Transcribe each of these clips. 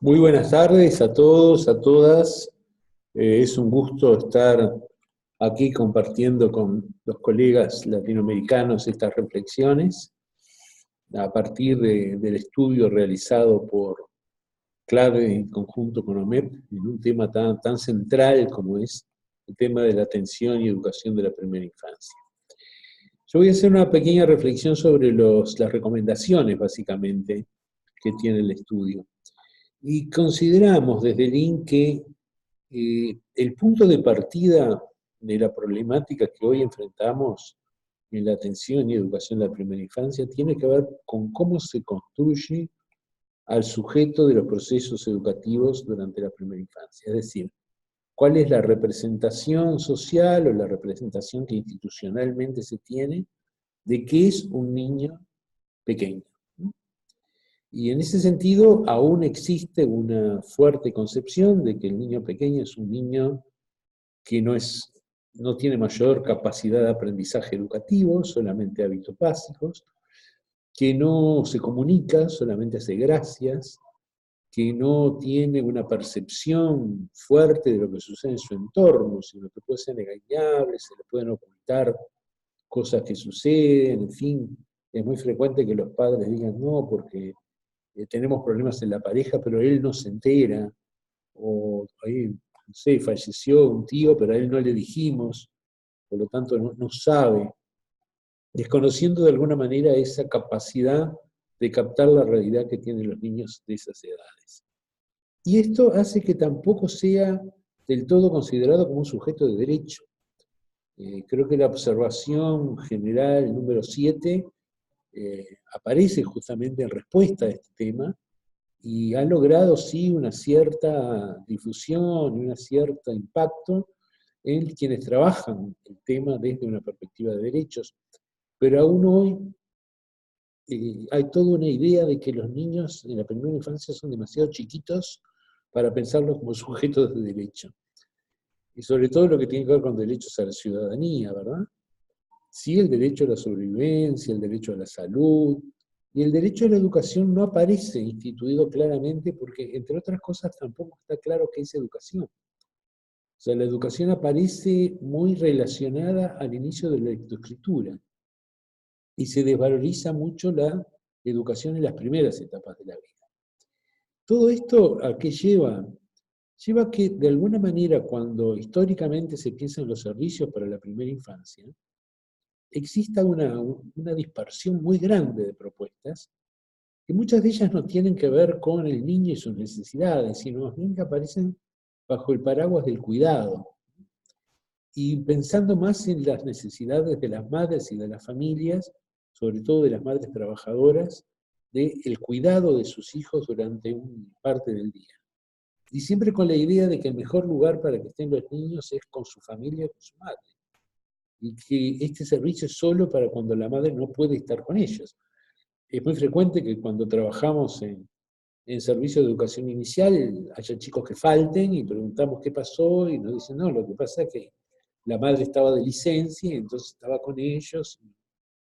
Muy buenas tardes a todos, a todas. Es un gusto estar aquí compartiendo con los colegas latinoamericanos estas reflexiones a partir del estudio realizado por Clave en conjunto con OMEP en un tema tan central como es el tema de la atención y educación de la primera infancia. Yo voy a hacer una pequeña reflexión sobre las recomendaciones, básicamente, que tiene el estudio. Y consideramos desde el IN que el punto de partida de la problemática que hoy enfrentamos en la atención y educación de la primera infancia tiene que ver con cómo se construye al sujeto de los procesos educativos durante la primera infancia. Es decir, cuál es la representación social o la representación que institucionalmente se tiene de qué es un niño pequeño. Y en ese sentido, aún existe una fuerte concepción de que el niño pequeño es un niño que no tiene mayor capacidad de aprendizaje educativo, solamente hábitos básicos, que no se comunica, solamente hace gracias, que no tiene una percepción fuerte de lo que sucede en su entorno, sino que puede ser engañable, se le pueden ocultar cosas que suceden, en fin. Es muy frecuente que los padres digan no, porque tenemos problemas en la pareja, pero él no se entera, o ahí, no sé, falleció un tío, pero a él no le dijimos, por lo tanto no sabe, desconociendo de alguna manera esa capacidad de captar la realidad que tienen los niños de esas edades. Y esto hace que tampoco sea del todo considerado como un sujeto de derecho. Creo que la observación general número 7 aparece justamente en respuesta a este tema, y ha logrado sí una cierta difusión y un cierto impacto en quienes trabajan el tema desde una perspectiva de derechos. Pero aún hoy hay toda una idea de que los niños en la primera infancia son demasiado chiquitos para pensarlos como sujetos de derecho. Y sobre todo lo que tiene que ver con derechos a la ciudadanía, ¿verdad? Sí, el derecho a la sobrevivencia, el derecho a la salud, y el derecho a la educación no aparece instituido claramente porque, entre otras cosas, tampoco está claro qué es educación. O sea, la educación aparece muy relacionada al inicio de la lectoescritura y se desvaloriza mucho la educación en las primeras etapas de la vida. ¿Todo esto a qué lleva? Lleva a que, de alguna manera, cuando históricamente se piensa en los servicios para la primera infancia, exista una dispersión muy grande de propuestas, que muchas de ellas no tienen que ver con el niño y sus necesidades, sino más bien que aparecen bajo el paraguas del cuidado, y pensando más en las necesidades de las madres y de las familias, sobre todo de las madres trabajadoras, del cuidado de sus hijos durante una parte del día. Y siempre con la idea de que el mejor lugar para que estén los niños es con su familia, con su madre. Y que este servicio es solo para cuando la madre no puede estar con ellos. Es muy frecuente que cuando trabajamos en servicio de educación inicial haya chicos que falten y preguntamos qué pasó y nos dicen, no, lo que pasa es que la madre estaba de licencia y entonces estaba con ellos y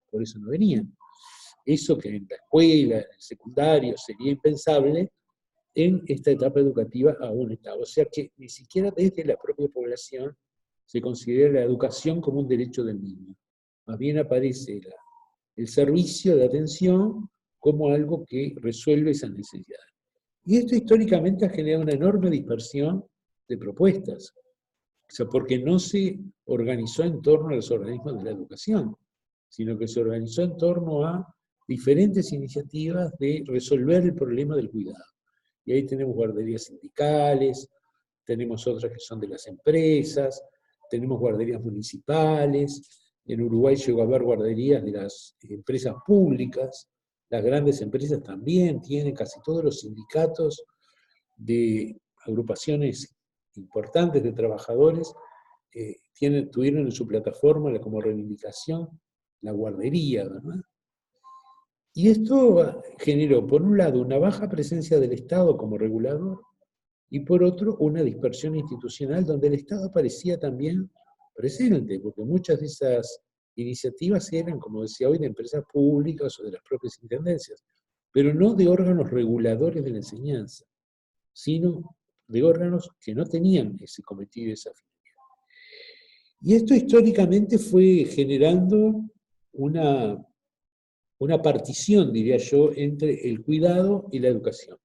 por eso no venían. Eso que en la escuela, en el secundario sería impensable, en esta etapa educativa aún está. O sea que ni siquiera desde la propia población se considera la educación como un derecho del niño. Más bien aparece el servicio de atención como algo que resuelve esas necesidades. Y esto históricamente ha generado una enorme dispersión de propuestas, o sea, porque no se organizó en torno a los organismos de la educación, sino que se organizó en torno a diferentes iniciativas de resolver el problema del cuidado. Y ahí tenemos guarderías sindicales, tenemos otras que son de las empresas, tenemos guarderías municipales, en Uruguay llegó a haber guarderías de las empresas públicas, las grandes empresas también tienen, casi todos los sindicatos de agrupaciones importantes de trabajadores tuvieron en su plataforma como reivindicación la guardería, ¿verdad? Y esto generó, por un lado, una baja presencia del Estado como regulador, y por otro, una dispersión institucional donde el Estado aparecía también presente, porque muchas de esas iniciativas eran, como decía hoy, de empresas públicas o de las propias intendencias, pero no de órganos reguladores de la enseñanza. O sino de órganos que no tenían ese cometido y esa finalidad. Y esto históricamente fue generando una partición, diría yo, entre el cuidado y la educación,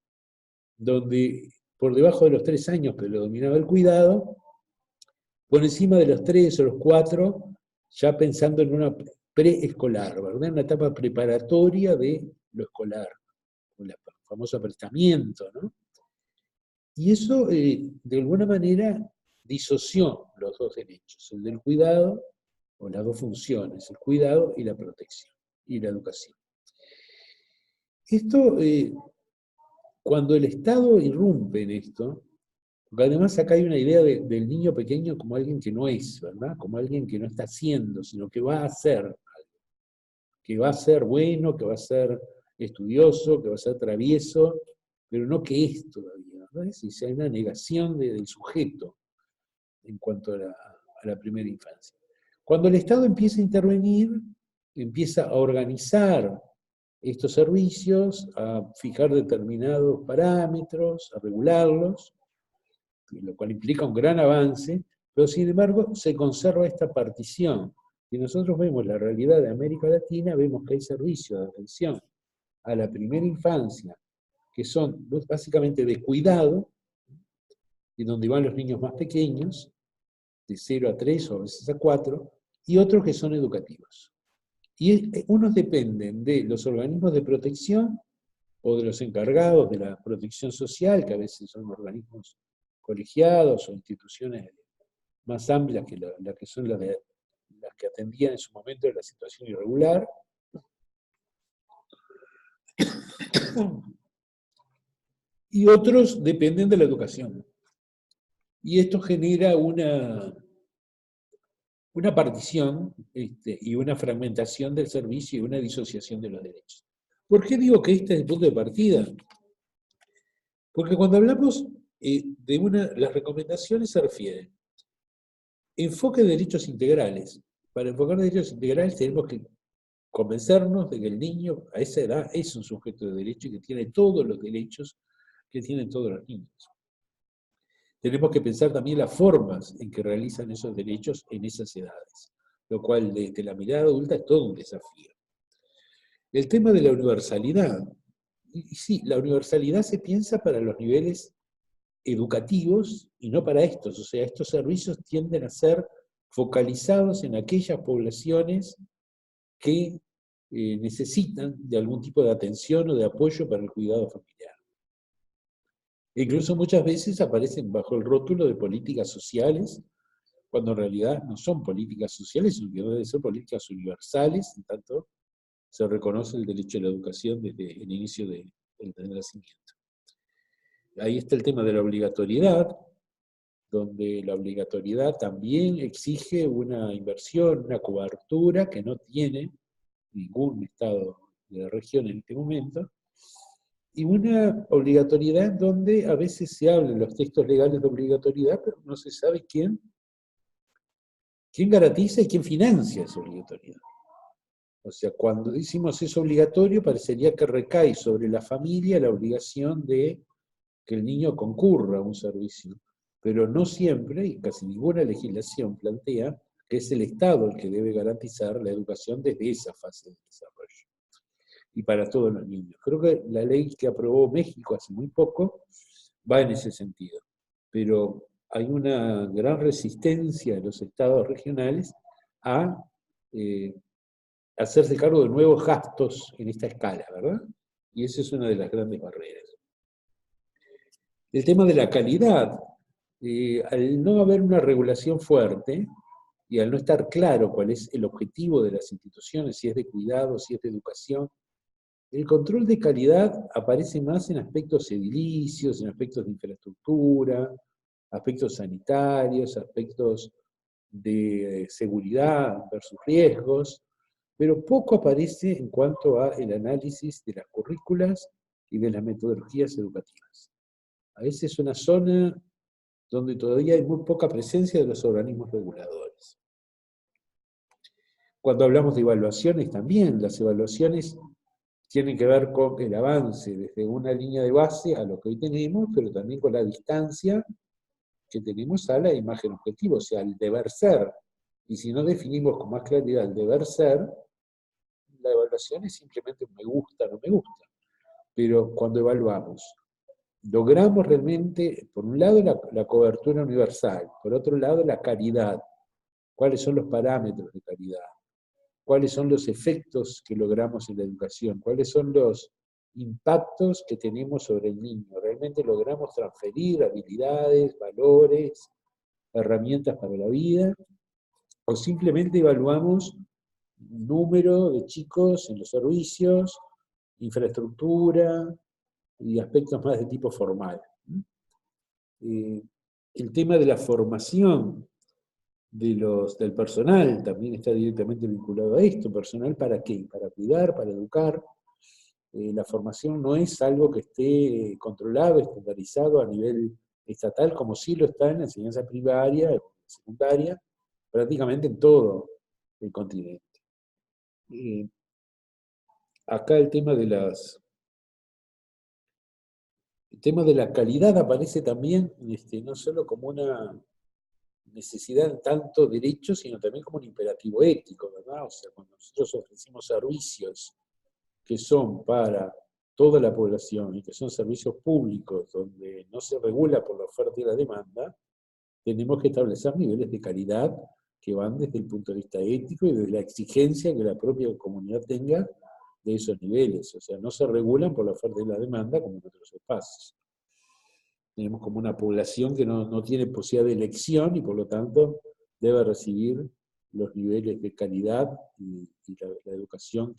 donde por debajo de los 3 años que lo dominaba el cuidado, por encima de los 3 o los 4, ya pensando en una preescolar, ¿verdad? Una etapa preparatoria de lo escolar, el famoso aprestamiento, ¿no? Y eso, de alguna manera, disoció los dos derechos, el del cuidado, o las dos funciones, el cuidado y la protección, y la educación. Esto, cuando el Estado irrumpe en esto, porque además acá hay una idea del niño pequeño como alguien que no es, ¿verdad? Como alguien que no está haciendo, sino que va a hacer algo, que va a ser bueno, que va a ser estudioso, que va a ser travieso, pero no que es todavía, ¿verdad? Es decir, hay una negación del sujeto en cuanto a la primera infancia. Cuando el Estado empieza a intervenir, empieza a organizar estos servicios, a fijar determinados parámetros, a regularlos, lo cual implica un gran avance, pero sin embargo se conserva esta partición. Si nosotros vemos la realidad de América Latina, vemos que hay servicios de atención a la primera infancia, que son básicamente de cuidado, y donde van los niños más pequeños, de 0 a 3 o a veces a 4, y otros que son educativos. Y unos dependen de los organismos de protección o de los encargados de la protección social, que a veces son organismos colegiados o instituciones más amplias que las que son las que atendían en su momento de la situación irregular. Y otros dependen de la educación. Y esto genera una partición y una fragmentación del servicio y una disociación de los derechos. ¿Por qué digo que este es el punto de partida? Porque cuando hablamos las recomendaciones se refieren enfoque de derechos integrales. Para enfocar derechos integrales tenemos que convencernos de que el niño a esa edad es un sujeto de derecho y que tiene todos los derechos que tienen todos los niños. Tenemos que pensar también las formas en que realizan esos derechos en esas edades, lo cual desde la mirada adulta es todo un desafío. El tema de la universalidad. Y sí, la universalidad se piensa para los niveles educativos y no para estos. O sea, estos servicios tienden a ser focalizados en aquellas poblaciones que necesitan de algún tipo de atención o de apoyo para el cuidado familiar. E incluso muchas veces aparecen bajo el rótulo de políticas sociales, cuando en realidad no son políticas sociales, sino que deben ser políticas universales, en tanto se reconoce el derecho a la educación desde el inicio del nacimiento. Ahí está el tema de la obligatoriedad, donde la obligatoriedad también exige una inversión, una cobertura que no tiene ningún Estado de la región en este momento, y una obligatoriedad donde a veces se habla en los textos legales de obligatoriedad, pero no se sabe quién garantiza y quién financia esa obligatoriedad. O sea, cuando decimos es obligatorio, parecería que recae sobre la familia la obligación de que el niño concurra a un servicio. Pero no siempre, y casi ninguna legislación plantea, que es el Estado el que debe garantizar la educación desde esa fase de desarrollo. Y para todos los niños. Creo que la ley que aprobó México hace muy poco va en ese sentido. Pero hay una gran resistencia de los estados regionales a hacerse cargo de nuevos gastos en esta escala, ¿verdad? Y esa es una de las grandes barreras. El tema de la calidad. Al no haber una regulación fuerte y al no estar claro cuál es el objetivo de las instituciones, si es de cuidado, si es de educación, el control de calidad aparece más en aspectos edilicios, en aspectos de infraestructura, aspectos sanitarios, aspectos de seguridad versus riesgos, pero poco aparece en cuanto al análisis de las currículas y de las metodologías educativas. A veces es una zona donde todavía hay muy poca presencia de los organismos reguladores. Cuando hablamos de evaluaciones también, las evaluaciones tienen que ver con el avance desde una línea de base a lo que hoy tenemos, pero también con la distancia que tenemos a la imagen objetivo, o sea, al deber ser. Y si no definimos con más claridad el deber ser, la evaluación es simplemente un me gusta, no me gusta. Pero cuando evaluamos, logramos realmente, por un lado, la cobertura universal, por otro lado, la calidad. ¿Cuáles son los parámetros de calidad? ¿Cuáles son los efectos que logramos en la educación? ¿Cuáles son los impactos que tenemos sobre el niño? ¿Realmente logramos transferir habilidades, valores, herramientas para la vida? ¿O simplemente evaluamos número de chicos en los servicios, infraestructura y aspectos más de tipo formal? El tema de la formación del personal también está directamente vinculado a esto. ¿Personal para qué? Para cuidar, para educar. La formación no es algo que esté controlado, estandarizado a nivel estatal, como sí lo está en la enseñanza primaria, secundaria, prácticamente en todo el continente. Acá el tema de la calidad aparece también no solo como una necesidad en tanto derecho, sino también como un imperativo ético, ¿verdad? O sea, cuando nosotros ofrecimos servicios que son para toda la población y que son servicios públicos donde no se regula por la oferta y la demanda, tenemos que establecer niveles de calidad que van desde el punto de vista ético y desde la exigencia que la propia comunidad tenga de esos niveles. O sea, no se regulan por la oferta y la demanda como en otros espacios. Tenemos como una población que no tiene posibilidad de elección y por lo tanto debe recibir los niveles de calidad y la educación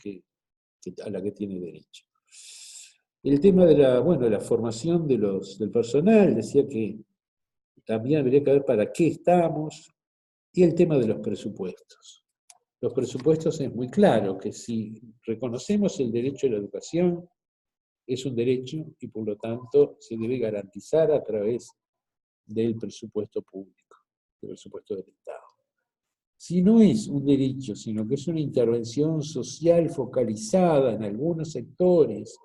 a la que tiene derecho. El tema de la formación del personal, decía que también habría que ver para qué estamos, y el tema de los presupuestos. Los presupuestos es muy claro que si reconocemos el derecho a la educación, es un derecho y por lo tanto se debe garantizar a través del presupuesto público, del presupuesto del Estado. Si no es un derecho, sino que es una intervención social focalizada en algunos sectores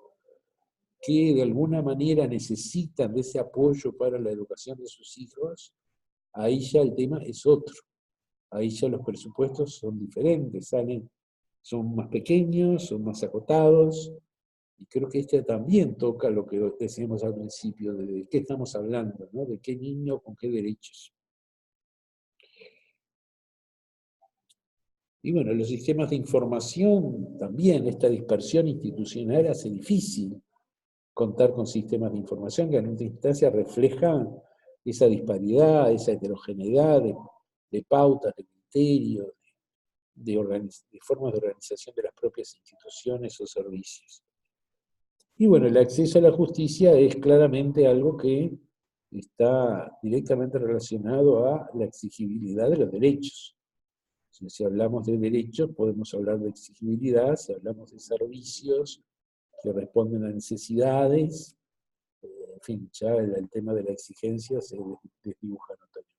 que de alguna manera necesitan de ese apoyo para la educación de sus hijos, ahí ya el tema es otro. Ahí ya los presupuestos son diferentes, son más pequeños, son más acotados, y creo que este también toca lo que decíamos al principio, de qué estamos hablando, ¿no? De qué niño con qué derechos. Y bueno, los sistemas de información también, esta dispersión institucional hace difícil contar con sistemas de información que en última instancia reflejan esa disparidad, esa heterogeneidad de pautas, de criterios, de formas de organización de las propias instituciones o servicios. Y bueno, el acceso a la justicia es claramente algo que está directamente relacionado a la exigibilidad de los derechos. Si hablamos de derechos, podemos hablar de exigibilidad, si hablamos de servicios que responden a necesidades, en fin, ya el tema de la exigencia se desdibuja notoriamente.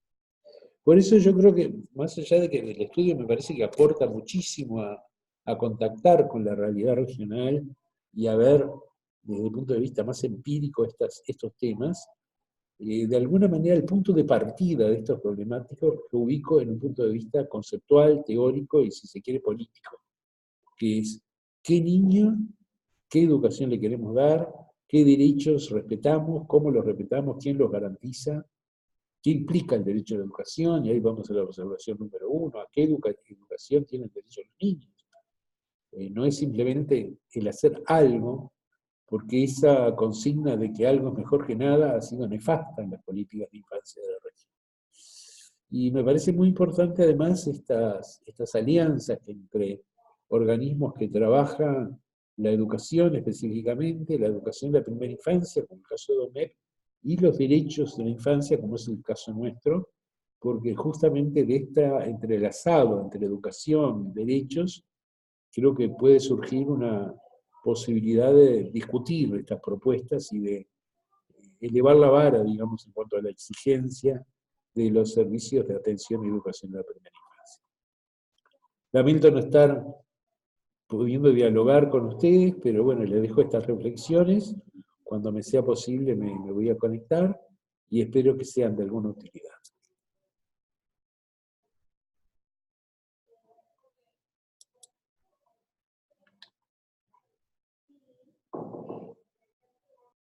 Por eso yo creo que, más allá de que el estudio me parece que aporta muchísimo a contactar con la realidad regional y a ver desde el punto de vista más empírico estos temas, de alguna manera el punto de partida de estos problemáticos lo ubico en un punto de vista conceptual, teórico y si se quiere político, que es qué niño, qué educación le queremos dar, qué derechos respetamos, cómo los respetamos, quién los garantiza, qué implica el derecho a la educación, y ahí vamos a la observación número 1, a qué educación tienen derecho los niños. No es simplemente el hacer algo, porque esa consigna de que algo es mejor que nada ha sido nefasta en las políticas de infancia de la región. Y me parece muy importante además estas alianzas entre organismos que trabajan la educación específicamente, la educación de la primera infancia, como el caso de OMEP, y los derechos de la infancia, como es el caso nuestro, porque justamente de esta entrelazado entre educación y derechos, creo que puede surgir una posibilidad de discutir estas propuestas y de elevar la vara, digamos, en cuanto a la exigencia de los servicios de atención y educación de la primera infancia. Lamento no estar pudiendo dialogar con ustedes, pero bueno, les dejo estas reflexiones. Cuando me sea posible me voy a conectar y espero que sean de alguna utilidad.